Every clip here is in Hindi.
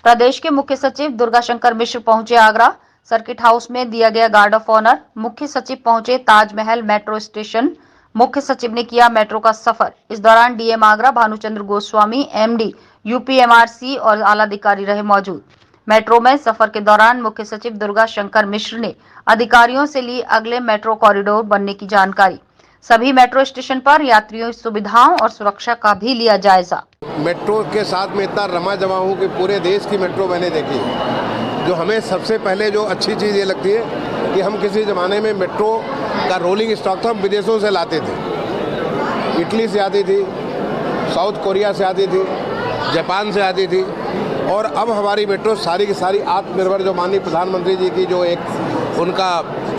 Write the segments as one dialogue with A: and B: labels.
A: प्रदेश के मुख्य सचिव दुर्गा शंकर मिश्र पहुंचे आगरा। सर्किट हाउस में दिया गया गार्ड ऑफ ऑनर। मुख्य सचिव पहुंचे ताजमहल मेट्रो स्टेशन। मुख्य सचिव ने किया मेट्रो का सफर। इस दौरान DM Agra Bhanuchandra Goswami, MD UPMRC और आला अधिकारी रहे मौजूद। मेट्रो में सफर के दौरान मुख्य सचिव दुर्गा शंकर मिश्र ने अधिकारियों से ली अगले मेट्रो कॉरिडोर बनने की जानकारी। सभी मेट्रो स्टेशन पर यात्रियों की सुविधाओं और सुरक्षा का भी लिया जायजा।
B: मेट्रो के साथ में इतना रमा जमा हूँ कि पूरे देश की मेट्रो मैंने देखी है। जो हमें सबसे पहले जो अच्छी चीज़ ये लगती है कि हम किसी ज़माने में मेट्रो का रोलिंग स्टॉक था, हम विदेशों से लाते थे। इटली से आती थी, साउथ कोरिया से आती थी, जापान से आती थी, और अब हमारी मेट्रो सारी की सारी आत्मनिर्भर, जो माननीय प्रधानमंत्री जी की जो उनका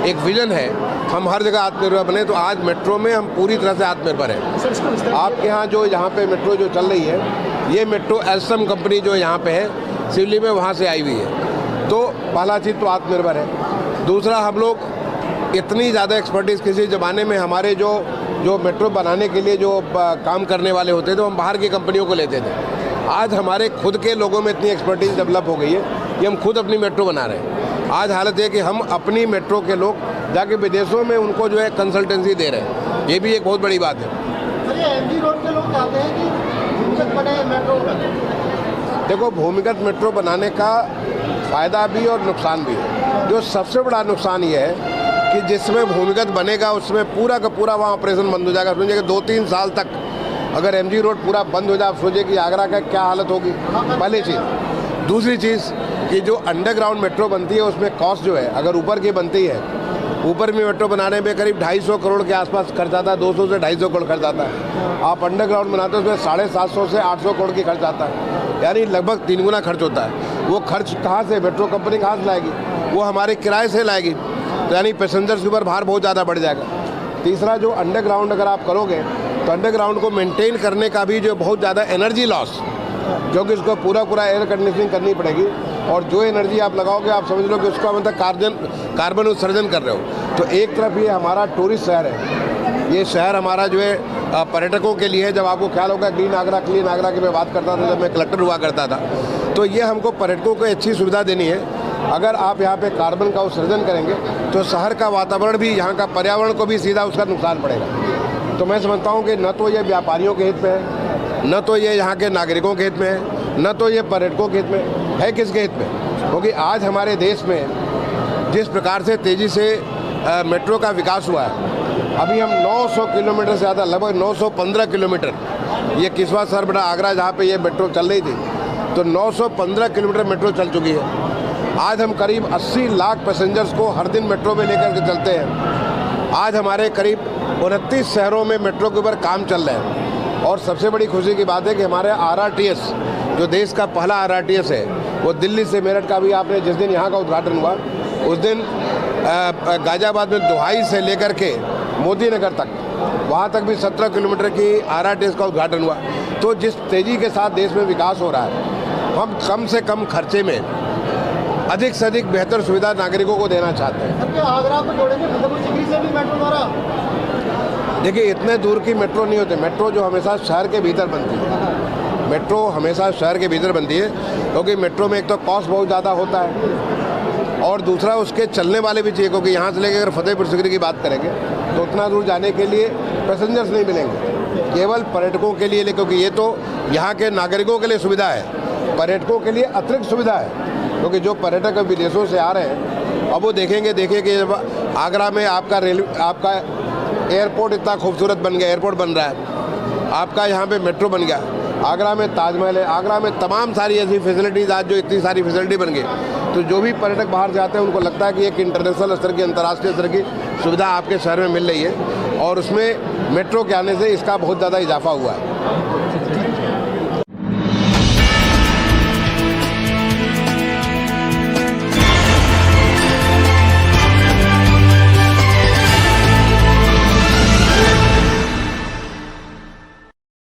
B: एक विजन है, हम हर जगह आत्मनिर्भर बने। तो आज मेट्रो में हम पूरी तरह से आत्मनिर्भर हैं। आपके यहाँ जो पे मेट्रो जो चल रही है, ये मेट्रो एल्स्टम कंपनी जो यहाँ पे है सिवली में, वहाँ से आई हुई है। तो पहला चीज़ तो आत्मनिर्भर है। दूसरा, हम लोग इतनी ज़्यादा एक्सपर्टीज़, किसी ज़माने में हमारे जो मेट्रो बनाने के लिए जो काम करने वाले होते थे, हम बाहर की कंपनियों को लेते थे। आज हमारे खुद के लोगों में इतनी एक्सपर्टीज़ डेवलप हो गई है कि हम खुद अपनी मेट्रो बना रहे हैं। आज हालत है कि हम अपनी मेट्रो के लोग जाके विदेशों में उनको जो है कंसल्टेंसी दे रहे हैं। ये भी एक बहुत बड़ी बात है।
C: एमजी रोड के लोग चाहते हैं कि भूमिगत बने मेट्रो।
B: देखो, भूमिगत मेट्रो बनाने का फ़ायदा भी और नुकसान भी है। जो सबसे बड़ा नुकसान ये है कि जिसमें भूमिगत बनेगा उसमें पूरा का पूरा वहाँ ऑपरेशन बंद हो जाएगा। समझिए कि 2-3 साल तक अगर एमजी रोड पूरा बंद हो जाए, आप सोचिए कि आगरा का क्या हालत होगी। पहली चीज़। दूसरी चीज़ कि जो अंडरग्राउंड मेट्रो बनती है उसमें कॉस्ट जो है, अगर ऊपर की बनती है, ऊपर में मेट्रो बनाने में करीब 250 करोड़ के आसपास खर्च आता है। 200 से 250 करोड़ खर्च आता है। आप अंडरग्राउंड बनाते हो उसमें 750 से 800 करोड़ की खर्च आता है, यानी लगभग 3 गुना खर्च होता है। वो खर्च कहाँ से मेट्रो कंपनी कहाँ से लाएगी? वो हमारे किराए से लाएगी। तो यानी पैसेंजर्स के ऊपर भार बहुत ज़्यादा बढ़ जाएगा। तीसरा, जो अंडरग्राउंड अगर आप करोगे तो अंडरग्राउंड को मेंटेन करने का भी जो बहुत ज़्यादा एनर्जी लॉस, क्योंकि उसको पूरा एयर कंडीशनिंग करनी पड़ेगी, और जो एनर्जी आप लगाओगे आप समझ लो कि उसका मतलब कार्बन उत्सर्जन कर रहे हो। तो एक तरफ ये हमारा टूरिस्ट शहर है, ये शहर हमारा जो है पर्यटकों के लिए है। जब आपको ख्याल होगा क्लीन आगरा की मैं बात करता था जब मैं कलेक्टर हुआ करता था, तो ये हमको पर्यटकों को अच्छी सुविधा देनी है। अगर आप यहाँ पे कार्बन का उत्सर्जन करेंगे तो शहर का वातावरण भी, यहाँ का पर्यावरण को भी सीधा उसका नुकसान पड़ेगा। तो मैं समझता हूँ कि न तो ये व्यापारियों के हित में है, न तो ये यहाँ के नागरिकों के हित में है, न तो ये पर्यटकों के हित में है। किसके हित में? क्योंकि आज हमारे देश में जिस प्रकार से तेज़ी से मेट्रो का विकास हुआ है, अभी हम 900 किलोमीटर से ज़्यादा, लगभग 915 किलोमीटर, ये किस्वा सरबड़ा आगरा जहाँ पे ये मेट्रो चल रही थी, तो 915 किलोमीटर मेट्रो चल चुकी है। आज हम करीब 80 लाख पैसेंजर्स को हर दिन मेट्रो में लेकर के चलते हैं। आज हमारे करीब 29 शहरों में मेट्रो के ऊपर काम चल रहा है। और सबसे बड़ी खुशी की बात है कि हमारे RRTS, जो देश का पहला RRTS है, वो दिल्ली से मेरठ का भी आपने जिस दिन यहाँ का उद्घाटन हुआ, उस दिन गाजियाबाद में दुहाई से लेकर के मोदी नगर तक, वहाँ तक भी 17 किलोमीटर की RRTS का उद्घाटन हुआ। तो जिस तेज़ी के साथ देश में विकास हो रहा है, हम कम से कम खर्चे में अधिक से अधिक बेहतर सुविधा नागरिकों को देना चाहते हैं।
C: आगरा को जोड़ेंगे फतेहपुर से भी मेट्रो द्वारा?
B: देखिए, इतने दूर की मेट्रो नहीं होती। मेट्रो जो हमेशा शहर के भीतर बनती है, मेट्रो हमेशा शहर के भीतर बनती है, क्योंकि मेट्रो में एक तो कॉस्ट बहुत ज़्यादा होता है, और दूसरा उसके चलने वाले भी चाहिए। क्योंकि यहाँ से लेकर अगर फतेहपुर सिकरी की बात करेंगे तो उतना दूर जाने के लिए पैसेंजर्स नहीं मिलेंगे, केवल पर्यटकों के लिए। क्योंकि ये तो यहाँ के नागरिकों के लिए सुविधा है, पर्यटकों के लिए अतिरिक्त सुविधा है। क्योंकि जो पर्यटक विदेशों से आ रहे हैं, अब वो देखिए कि जब आगरा में आपका एयरपोर्ट इतना खूबसूरत बन गया, एयरपोर्ट बन रहा है, आपका यहाँ पे मेट्रो बन गया, आगरा में ताजमहल है, आगरा में तमाम सारी ऐसी फैसिलिटीज़, आज जो इतनी सारी फैसिलिटी बन गई, तो जो भी पर्यटक बाहर से आते हैं उनको लगता है कि एक इंटरनेशनल स्तर की, अंतर्राष्ट्रीय स्तर की सुविधा आपके शहर में मिल रही है, और उसमें मेट्रो के आने से इसका बहुत ज़्यादा इजाफा हुआ है।